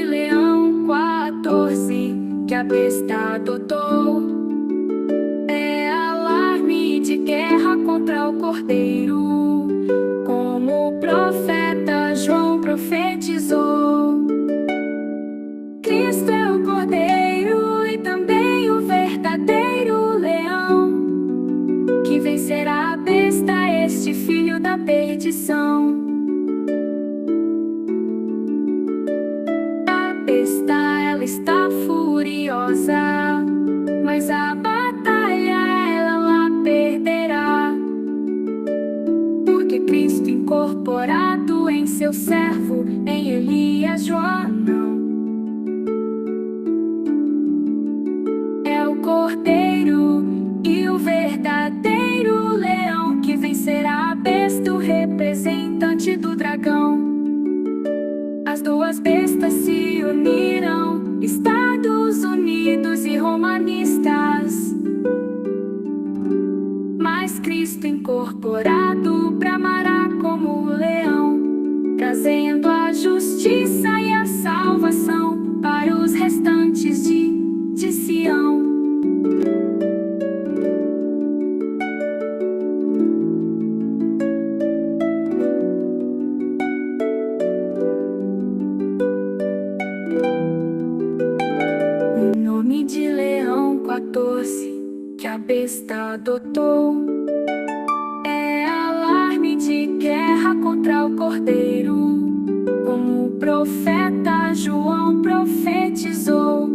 Leão 14 que a besta adotou. É alarme de guerra contra o cordeiro, como o profeta João profetizou. Cristo é o cordeiro e também o verdadeiro leão, que vencerá a besta, este filho da perdição. A besta, ela está furiosa, mas a batalha ela lá perderá, porque Cristo incorporado em seu servo, em Elias Joanão, é o cordeiro e o verdadeiro leão, que vencerá a besta, o representante do dragão. As duas bestas se uniram, Estados Unidos e romanistas, mas Cristo incorporado bramará como o leão, trazendo a justiça e a salvação para os restantes de Sião. Em nome de Leão 14 que a besta adotou, é alarme de guerra contra o cordeiro, como o profeta João profetizou.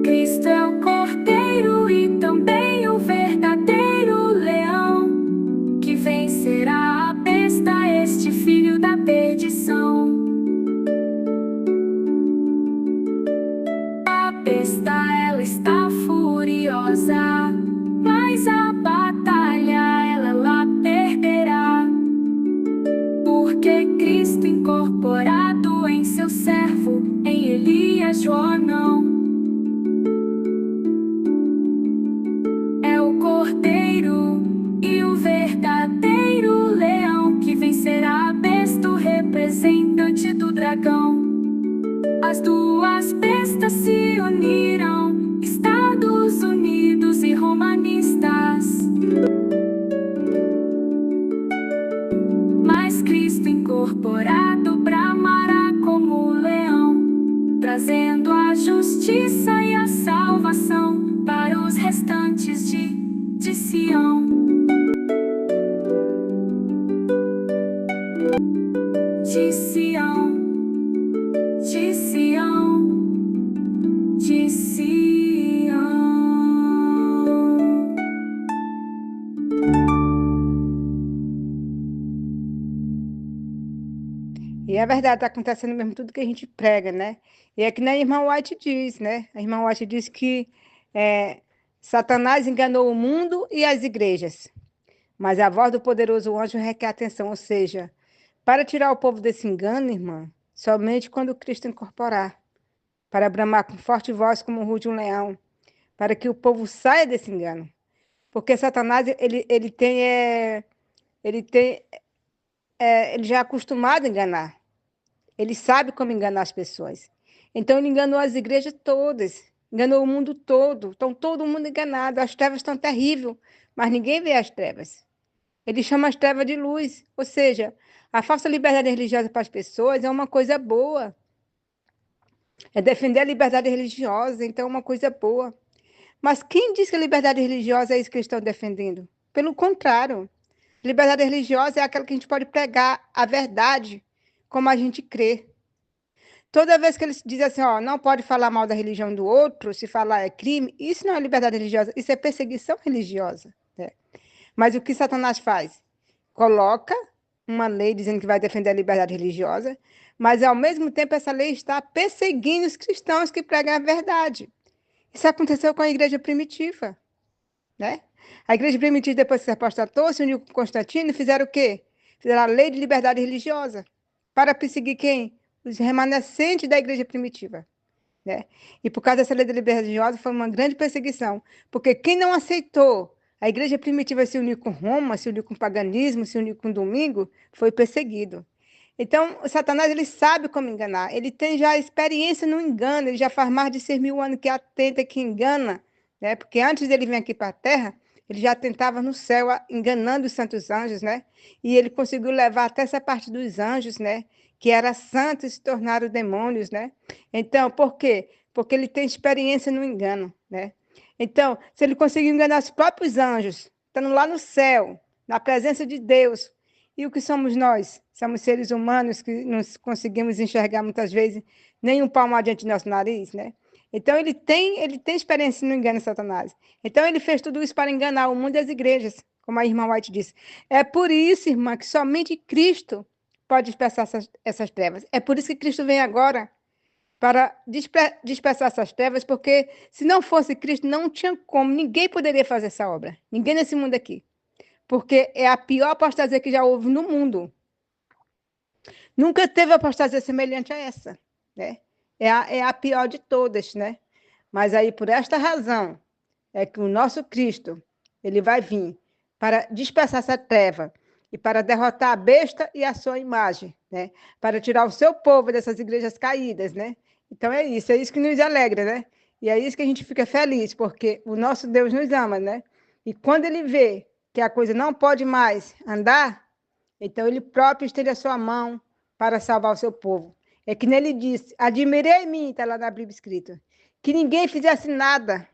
Cristo é o cordeiro e também o verdadeiro leão, que vencerá a besta, este filho da perdição. A besta, ela está furiosa, mas a batalha ela lá perderá, porque Cristo incorporado em seu servo, em Elias Joanão, é o cordeiro e o verdadeiro leão, que vencerá a besta, o representante do dragão. As duas bestas se uniram, Estados Unidos e romanistas, mas Cristo incorporado bramará como o leão, trazendo a justiça e a salvação para os restantes de Sião. De Sião, de Sião, de Sião. E é verdade, está acontecendo mesmo tudo que a gente prega, né? E é que nem a irmã White diz, né? A irmã White diz que Satanás enganou o mundo e as igrejas, mas a voz do poderoso anjo requer atenção, ou seja, para tirar o povo desse engano, irmã, somente quando Cristo incorporar, para bramar com forte voz como ruge um leão, para que o povo saia desse engano. Porque Satanás, ele já é acostumado a enganar. Ele sabe como enganar as pessoas. Então, ele enganou as igrejas todas, enganou o mundo todo. Estão todo mundo enganado. As trevas estão terríveis, mas ninguém vê as trevas. Ele chama as trevas de luz. Ou seja, a falsa liberdade religiosa para as pessoas é uma coisa boa. É defender a liberdade religiosa, então é uma coisa boa. Mas quem diz que a liberdade religiosa é isso que eles estão defendendo? Pelo contrário, liberdade religiosa é aquela que a gente pode pregar a verdade como a gente crê. Toda vez que eles dizem assim, ó, não pode falar mal da religião do outro, se falar é crime, isso não é liberdade religiosa, isso é perseguição religiosa, né? Mas o que Satanás faz? Coloca uma lei dizendo que vai defender a liberdade religiosa, mas ao mesmo tempo essa lei está perseguindo os cristãos que pregam a verdade. Isso aconteceu com a igreja primitiva, né? A igreja primitiva, depois que se apostatou, se uniu com Constantino, fizeram o quê? Fizeram a lei de liberdade religiosa para perseguir quem? Os remanescentes da igreja primitiva, né? E por causa dessa lei de liberdade religiosa foi uma grande perseguição, porque quem não aceitou a igreja primitiva se unir com Roma, se unir com o paganismo, se unir com o domingo, foi perseguido. Então, o Satanás, ele sabe como enganar. Ele tem já experiência no engano. Ele já faz mais de 6.000 anos que atenta, que engana, né? Porque antes dele vir aqui para a Terra, ele já tentava no céu, enganando os santos anjos, né? E ele conseguiu levar até essa parte dos anjos, né? Que era santos e se tornaram demônios, né? Então, por quê? Porque ele tem experiência no engano, né? Então, se ele conseguiu enganar os próprios anjos, estando lá no céu, na presença de Deus, e o que somos nós? Somos seres humanos que não conseguimos enxergar muitas vezes nem um palmo adiante do nosso nariz, né? Então ele tem experiência no engano, Satanás. Então ele fez tudo isso para enganar o mundo e as igrejas, como a irmã White disse. É por isso, irmã, que somente Cristo pode dispersar essas trevas. É por isso que Cristo vem agora para dispersar essas trevas, porque se não fosse Cristo, não tinha como, ninguém poderia fazer essa obra. Ninguém nesse mundo aqui. Porque é a pior apostasia que já houve no mundo. Nunca teve apostasia semelhante a essa, né? É a pior de todas, né? Mas aí, por esta razão, é que o nosso Cristo, ele vai vir para dispersar essa treva e para derrotar a besta e a sua imagem, né? Para tirar o seu povo dessas igrejas caídas, né? Então é isso que nos alegra, né? E é isso que a gente fica feliz, porque o nosso Deus nos ama, né? E quando ele vê que a coisa não pode mais andar, então ele próprio estende a sua mão para salvar o seu povo. É que nele disse: admirei em mim, está lá na Bíblia escrito, que ninguém fizesse nada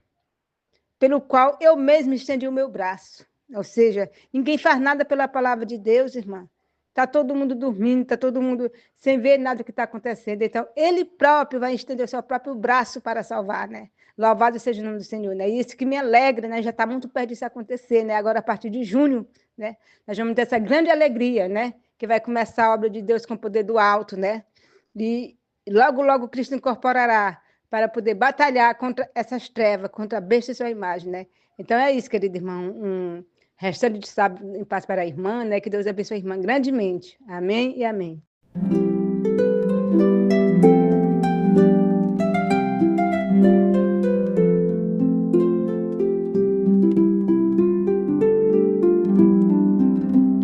pelo qual eu mesmo estendi o meu braço. Ou seja, ninguém faz nada pela palavra de Deus, irmã. Está todo mundo dormindo, está todo mundo sem ver nada do que está acontecendo. Então, ele próprio vai estender o seu próprio braço para salvar, né? Louvado seja o nome do Senhor, né? Isso que me alegra, né? Já está muito perto disso acontecer, né? Agora, a partir de junho, né? Nós vamos ter essa grande alegria, né? Que vai começar a obra de Deus com o poder do alto, né? E logo, logo Cristo incorporará para poder batalhar contra essas trevas, contra a besta e sua imagem, né? Então é isso, querido irmão. Um restante de sábado em paz para a irmã, né? Que Deus abençoe a irmã grandemente. Amém e amém.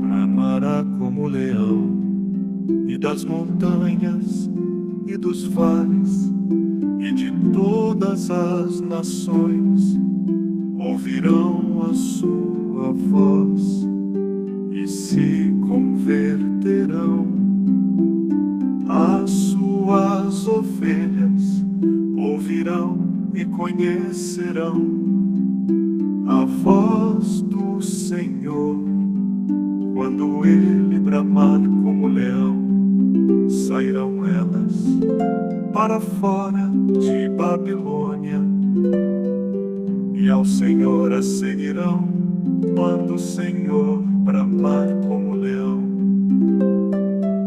Bramará como leão, e das montanhas, e dos vales, e de todas as nações ouvirão a sua voz e se converterão. As suas ovelhas ouvirão e conhecerão a voz do Senhor. Quando ele bramar como leão, sairão elas para fora de Babilônia, e ao Senhor a seguirão. Quando o Senhor bramar como leão,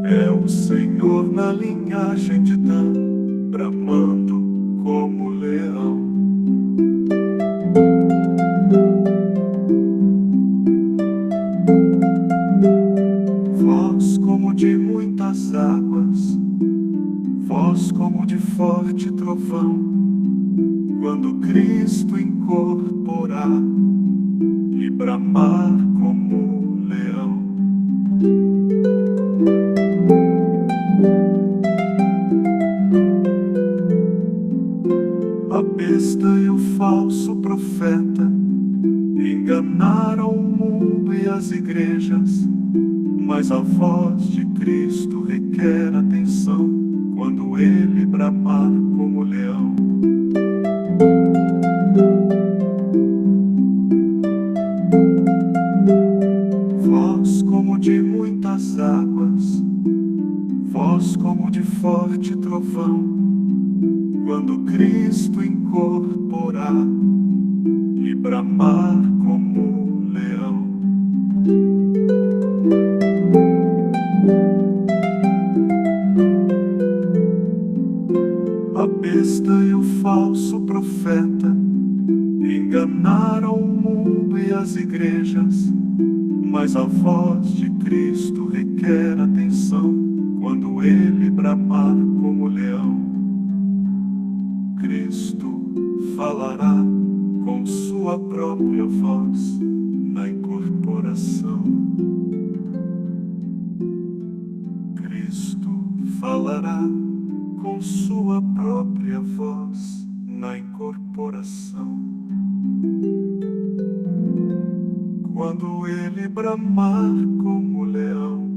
é o Senhor na linhagem de Dan, bramando como leão. Voz como de muitas águas, voz como de forte trovão, quando Cristo incorporar e bramar como leão. A besta e o falso profeta enganaram o mundo e as igrejas, mas a voz de Cristo requer atenção quando ele bramar como leão. Voz como de muitas águas, voz como de forte trovão, quando Cristo incorporar e bramar como leão. A besta e o falso profeta enganaram o mundo e as igrejas, mas a voz de Cristo requer atenção quando ele bramar como leão. Cristo falará com sua própria voz na incorporação. Cristo falará com sua própria voz na incorporação. Quando ele bramar como leão,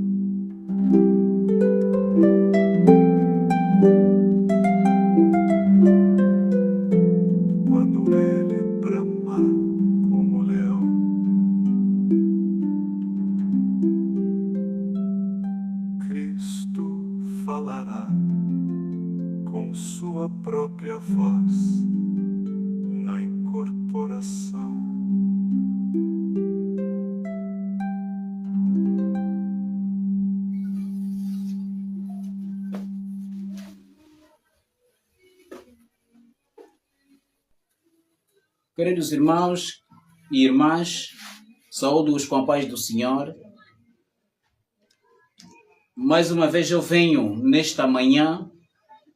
quando ele bramar como leão, Cristo falará com sua própria voz na incorporação. Queridos irmãos e irmãs, saúdo-os com a paz do Senhor. Mais uma vez eu venho nesta manhã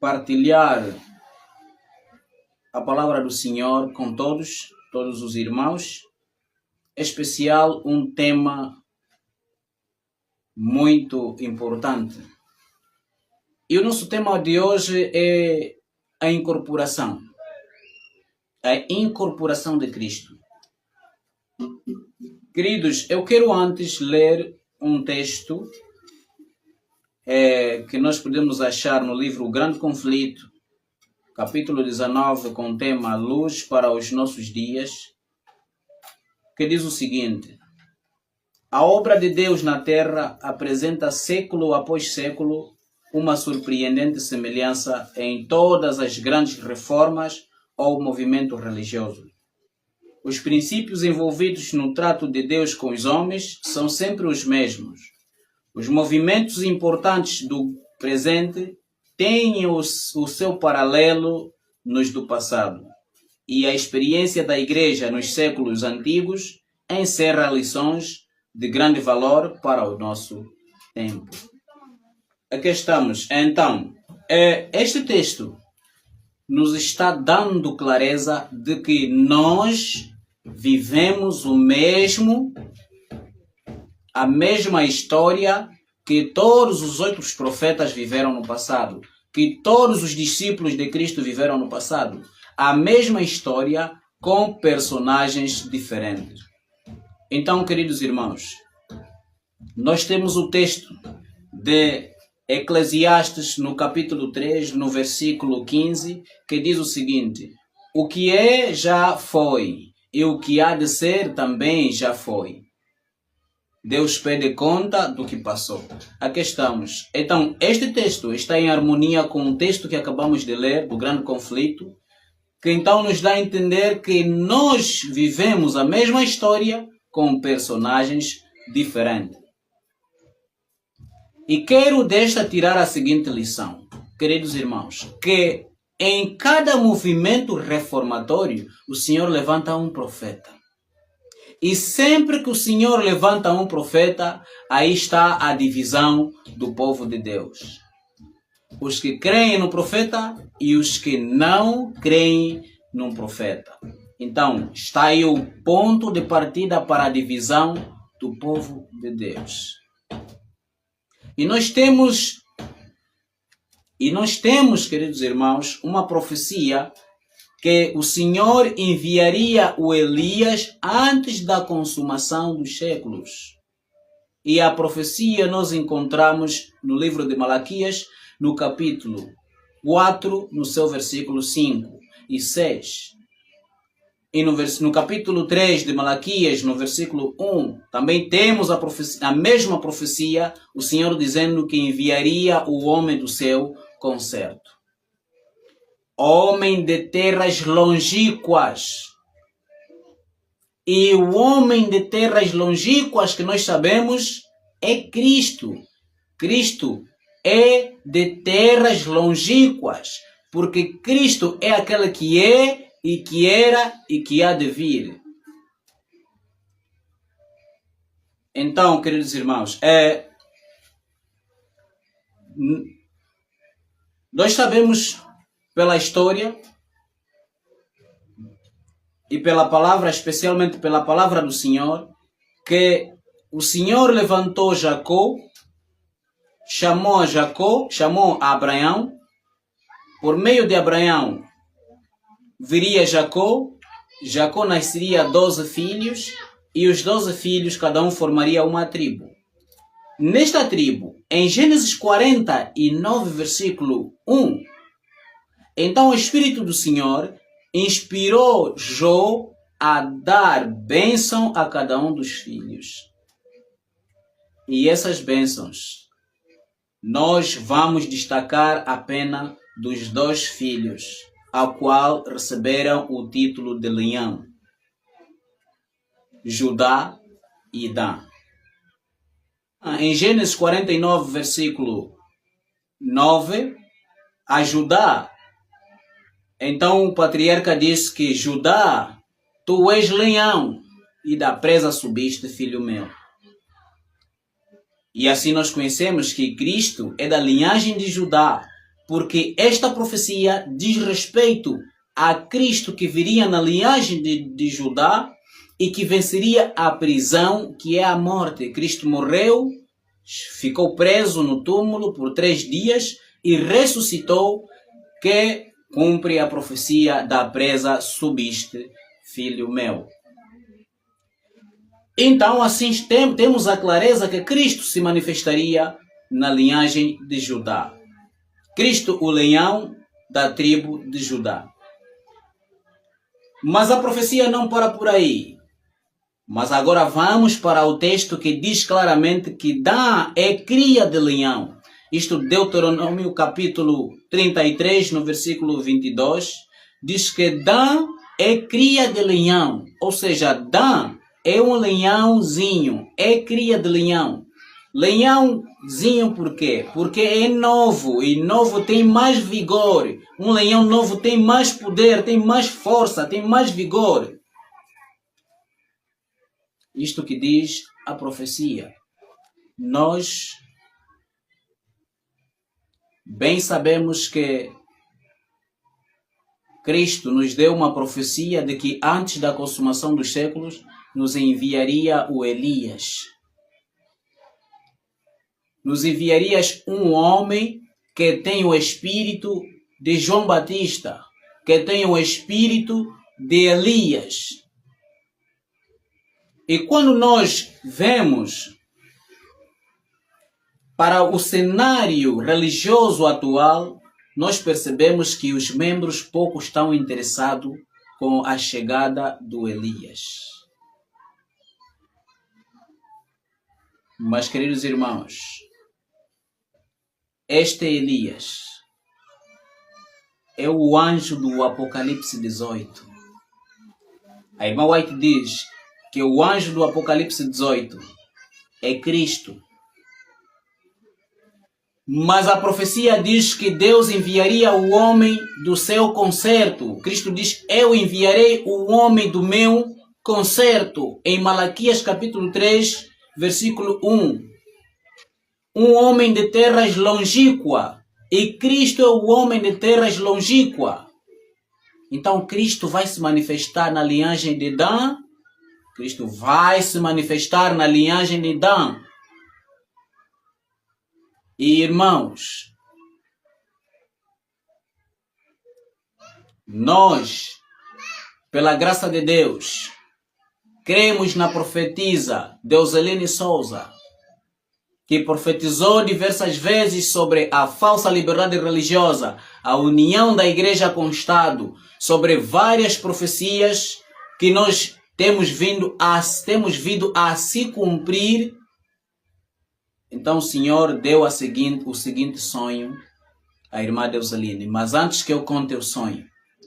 partilhar a palavra do Senhor com todos os irmãos, em especial um tema muito importante. E o nosso tema de hoje é a incorporação. A incorporação de Cristo. Queridos, eu quero antes ler um texto que nós podemos achar no livro O Grande Conflito, capítulo 19, com o tema Luz para os Nossos Dias, que diz o seguinte: a obra de Deus na terra apresenta século após século uma surpreendente semelhança em todas as grandes reformas ou movimento religioso. Os princípios envolvidos no trato de Deus com os homens são sempre os mesmos. Os movimentos importantes do presente têm o seu paralelo nos do passado. E a experiência da Igreja nos séculos antigos encerra lições de grande valor para o nosso tempo. Aqui estamos. Então, este texto nos está dando clareza de que nós vivemos a mesma história que todos os outros profetas viveram no passado, que todos os discípulos de Cristo viveram no passado. A mesma história com personagens diferentes. Então, queridos irmãos, nós temos o texto de Eclesiastes, no capítulo 3, no versículo 15, que diz o seguinte: o que é já foi, e o que há de ser também já foi. Deus pede conta do que passou. Aqui estamos. Então, este texto está em harmonia com o texto que acabamos de ler, do Grande Conflito, que então nos dá a entender que nós vivemos a mesma história com personagens diferentes. E quero desta tirar a seguinte lição, queridos irmãos, que em cada movimento reformatório, o Senhor levanta um profeta. E sempre que o Senhor levanta um profeta, aí está a divisão do povo de Deus. Os que creem no profeta e os que não creem no profeta. Então, está aí o ponto de partida para a divisão do povo de Deus. E nós temos, queridos irmãos, uma profecia que o Senhor enviaria o Elias antes da consumação dos séculos. E a profecia nós encontramos no livro de Malaquias, no capítulo 4, no seu versículo 5 e 6. E no capítulo 3 de Malaquias, no versículo 1, também temos a mesma profecia, o Senhor dizendo que enviaria o homem do seu concerto. Homem de terras longínquas. E o homem de terras longínquas que nós sabemos é Cristo. Cristo é de terras longínquas, porque Cristo é aquele que é, e que era e que há de vir. Então, queridos irmãos, nós sabemos pela história e pela palavra, especialmente pela palavra do Senhor, que o Senhor levantou Jacó, chamou a Jacó, chamou a Abraão. Por meio de Abraão viria Jacó. Jacó nasceria 12 filhos. E os 12 filhos, cada um formaria uma tribo. Nesta tribo, em Gênesis 49, versículo 1, então o Espírito do Senhor inspirou Jó a dar bênção a cada um dos filhos. E essas bênçãos, nós vamos destacar apenas dos 2 filhos, ao qual receberam o título de leão: Judá e Dan. Em Gênesis 49, versículo 9, a Judá, então o patriarca disse que Judá, tu és leão, e da presa subiste, filho meu. E assim nós conhecemos que Cristo é da linhagem de Judá, porque esta profecia diz respeito a Cristo que viria na linhagem de Judá e que venceria a prisão, que é a morte. Cristo morreu, ficou preso no túmulo por 3 dias e ressuscitou, que cumpre a profecia da presa subiste, filho meu. Então, assim temos a clareza que Cristo se manifestaria na linhagem de Judá. Cristo, o leão da tribo de Judá. Mas a profecia não para por aí. Mas agora vamos para o texto que diz claramente que Dan é cria de leão. Isto, Deuteronômio capítulo 33, no versículo 22, diz que Dan é cria de leão. Ou seja, Dan é um leãozinho, é cria de leão. Leãozinho por quê? Porque é novo, e novo tem mais vigor. Um leão novo tem mais poder, tem mais força, tem mais vigor. Isto que diz a profecia. Nós bem sabemos que Cristo nos deu uma profecia de que antes da consumação dos séculos nos enviaria o Elias. Nos enviarias um homem que tem o espírito de João Batista, que tem o espírito de Elias. E quando nós vemos para o cenário religioso atual, nós percebemos que os membros pouco estão interessados com a chegada do Elias. Mas, queridos irmãos, este Elias é o anjo do Apocalipse 18. A irmã White diz que o anjo do Apocalipse 18 é Cristo. Mas a profecia diz que Deus enviaria o homem do seu concerto. Cristo diz, eu enviarei o homem do meu concerto. Em Malaquias capítulo 3, versículo 1. Um homem de terras longínqua. E Cristo é o homem de terras longínqua. Então Cristo vai se manifestar na linhagem de Dan. Cristo vai se manifestar na linhagem de Dan. E irmãos, nós, pela graça de Deus, cremos na profetisa Deuseline Souza, que profetizou diversas vezes sobre a falsa liberdade religiosa, a união da igreja com o Estado, sobre várias profecias que nós temos vindo a se cumprir. Então o Senhor deu o seguinte sonho à irmã Deuseline. Mas antes que eu conte o sonho,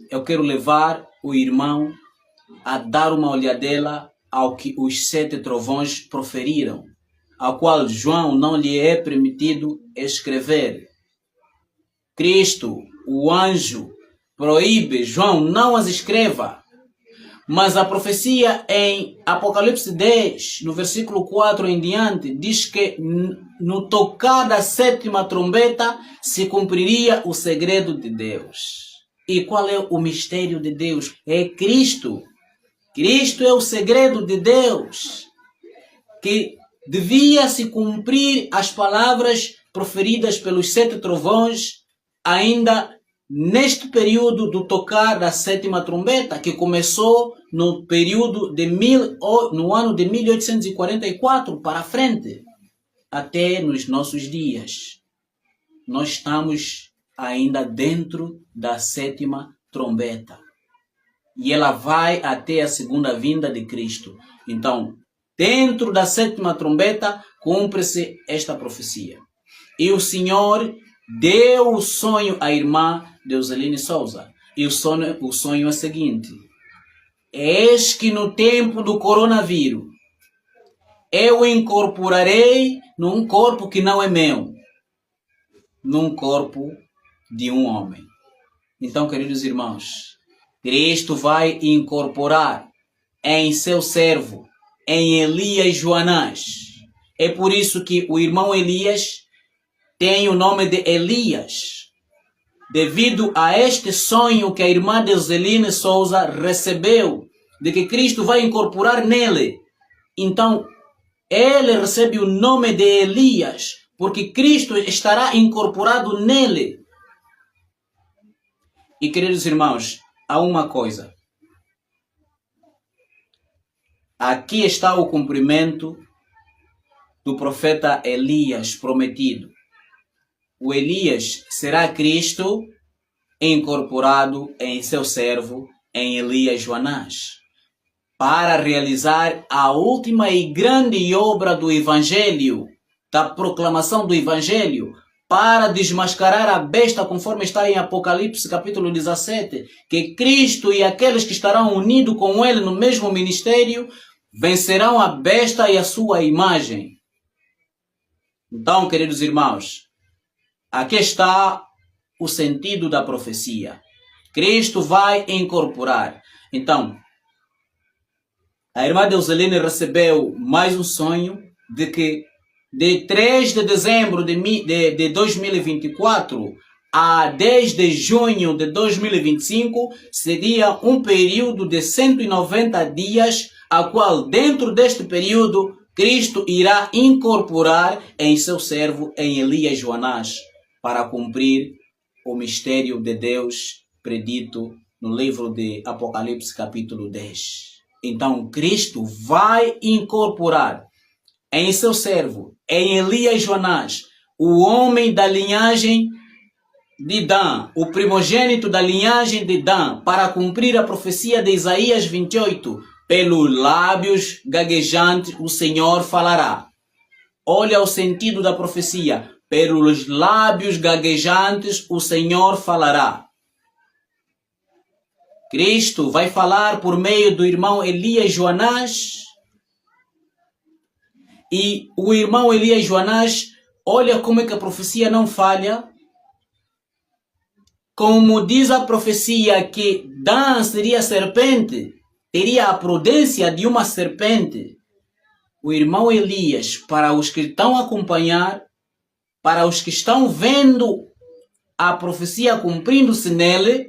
eu quero levar o irmão a dar uma olhadela ao que os 7 trovões proferiram, ao qual João não lhe é permitido escrever. Cristo, o anjo, proíbe João não as escreva. Mas a profecia em Apocalipse 10, no versículo 4 em diante, diz que no tocar da 7ª trombeta se cumpriria o segredo de Deus. E qual é o mistério de Deus? É Cristo. Cristo é o segredo de Deus, que devia se cumprir as palavras proferidas pelos 7 trovões, ainda neste período do tocar da 7ª trombeta, que começou no período no ano de 1844 para frente, até nos nossos dias. Nós estamos ainda dentro da 7ª trombeta. E ela vai até a segunda vinda de Cristo. Então, dentro da 7ª trombeta, cumpre-se esta profecia. E o Senhor deu o sonho à irmã Deuseline Souza. E o sonho é o seguinte: eis que no tempo do coronavírus, eu incorporarei num corpo que não é meu, num corpo de um homem. Então, queridos irmãos, Cristo vai incorporar em seu servo, em Elias Joanás. É por isso que o irmão Elias tem o nome de Elias, devido a este sonho que a irmã Deuseline Souza recebeu, de que Cristo vai incorporar nele. Então, ele recebe o nome de Elias, porque Cristo estará incorporado nele. E, queridos irmãos, há uma coisa. Aqui está o cumprimento do profeta Elias prometido. O Elias será Cristo incorporado em seu servo, em Elias Joanás, para realizar a última e grande obra do Evangelho, da proclamação do Evangelho, para desmascarar a besta, conforme está em Apocalipse capítulo 17, que Cristo e aqueles que estarão unidos com ele no mesmo ministério vencerão a besta e a sua imagem. Então, queridos irmãos, aqui está o sentido da profecia. Cristo vai incorporar. Então, a irmã Deuseline recebeu mais um sonho de que de 3 de dezembro de 2024 a 10 de junho de 2025 seria um período de 190 dias, a qual dentro deste período Cristo irá incorporar em seu servo, em Elias Joanás, para cumprir o mistério de Deus predito no livro de Apocalipse capítulo 10. Então Cristo vai incorporar em seu servo, em Elias Joanás, o homem da linhagem de Dan, o primogênito da linhagem de Dan, para cumprir a profecia de Isaías 28, pelos lábios gaguejantes o Senhor falará. Olha o sentido da profecia. Pelos lábios gaguejantes o Senhor falará. Cristo vai falar por meio do irmão Elias Joanás. E o irmão Elias Joanás, olha como é que a profecia não falha. Como diz a profecia que Dan seria serpente, teria a prudência de uma serpente. O irmão Elias, para os que estão a acompanhar, para os que estão vendo a profecia cumprindo-se nele,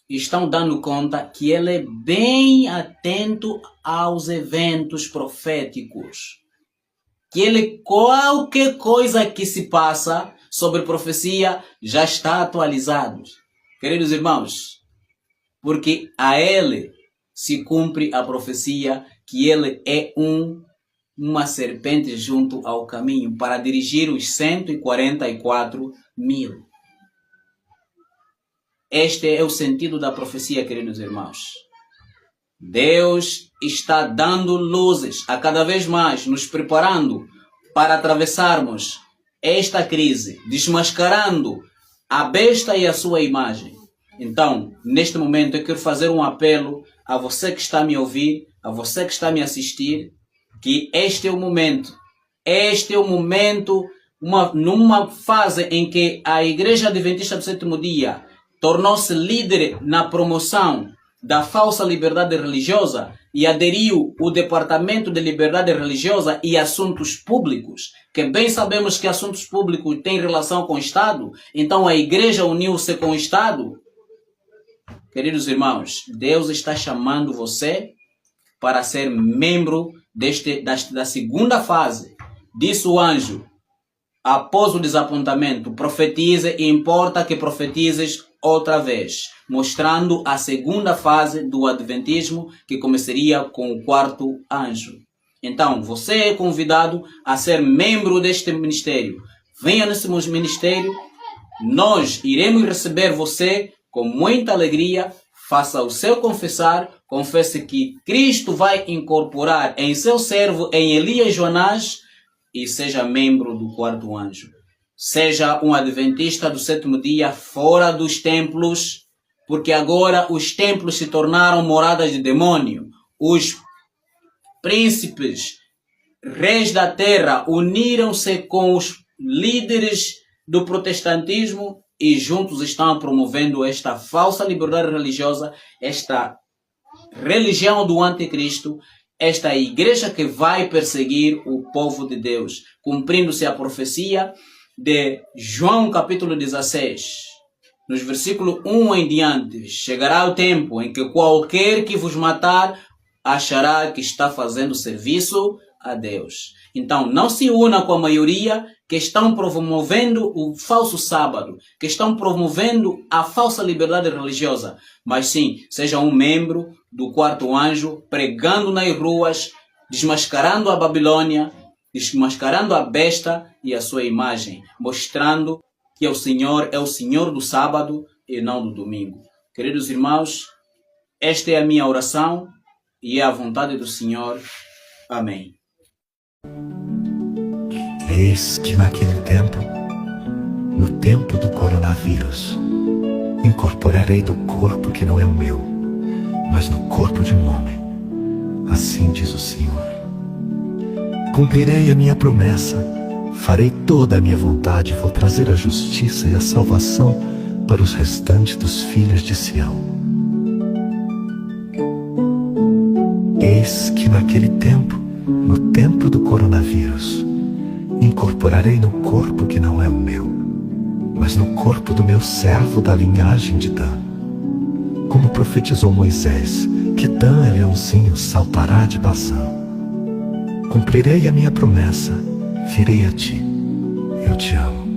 estão dando conta que ele é bem atento aos eventos proféticos. Que ele, qualquer coisa que se passa sobre profecia, já está atualizado. Queridos irmãos, porque a ele se cumpre a profecia que ele é uma serpente junto ao caminho para dirigir os 144 mil. Este é o sentido da profecia, queridos irmãos. Deus está dando luzes a cada vez mais, nos preparando para atravessarmos esta crise, desmascarando a besta e a sua imagem. Então, neste momento, eu quero fazer um apelo a você que está a me ouvir, a você que está a me assistir, que este é o momento. Este é o momento, numa fase em que a Igreja Adventista do Sétimo Dia tornou-se líder na promoção da falsa liberdade religiosa e aderiu o Departamento de Liberdade Religiosa e Assuntos Públicos, que bem sabemos que assuntos públicos têm relação com o Estado, então a Igreja uniu-se com o Estado. Queridos irmãos, Deus está chamando você para ser membro da segunda fase. Disse o anjo após o desapontamento, profetize e importa que profetizes outra vez, mostrando a segunda fase do adventismo que começaria com o quarto anjo. Então, você é convidado a ser membro deste ministério. Venha nesse ministério, nós iremos receber você com muita alegria. Faça o seu confessar, confesse que Cristo vai incorporar em seu servo, em Elias Joanás, e seja membro do quarto anjo. Seja um adventista do sétimo dia fora dos templos, porque agora os templos se tornaram moradas de demônio. Os príncipes, reis da terra, uniram-se com os líderes do protestantismo e juntos estão promovendo esta falsa liberdade religiosa, esta religião do anticristo, esta igreja que vai perseguir o povo de Deus, cumprindo-se a profecia de João capítulo 16, nos versículos 1 em diante. Chegará o tempo em que qualquer que vos matar achará que está fazendo serviço a Deus. Então, não se una com a maioria que estão promovendo o falso sábado, que estão promovendo a falsa liberdade religiosa, mas sim, seja um membro do quarto anjo, pregando nas ruas, desmascarando a Babilônia, desmascarando a besta e a sua imagem, mostrando que o Senhor é o Senhor do sábado e não do domingo. Queridos irmãos, esta é a minha oração e é a vontade do Senhor. Amém. Eis que naquele tempo, no tempo do coronavírus, incorporarei do corpo que não é o meu, mas no corpo de um homem. Assim diz o Senhor. Cumprirei a minha promessa, farei toda a minha vontade, vou trazer a justiça e a salvação para os restantes dos filhos de Sião. Eis que naquele tempo, no tempo do coronavírus, incorporarei no corpo que não é o meu, mas no corpo do meu servo da linhagem de Dan. Como profetizou Moisés, que Dan é leãozinho, saltará de Bazã. Cumprirei a minha promessa, virei a ti, eu te amo.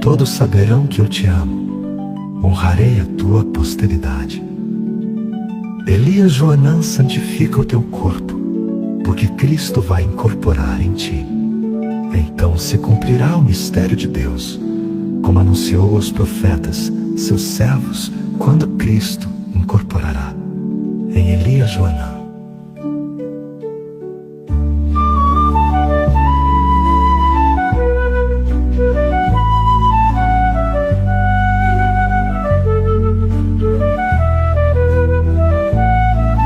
Todos saberão que eu te amo, honrarei a tua posteridade. Elias Joanã santifica o teu corpo, porque Cristo vai incorporar em ti. Então se cumprirá o mistério de Deus, como anunciou aos profetas, seus servos, quando Cristo incorporará em Elias Joanã.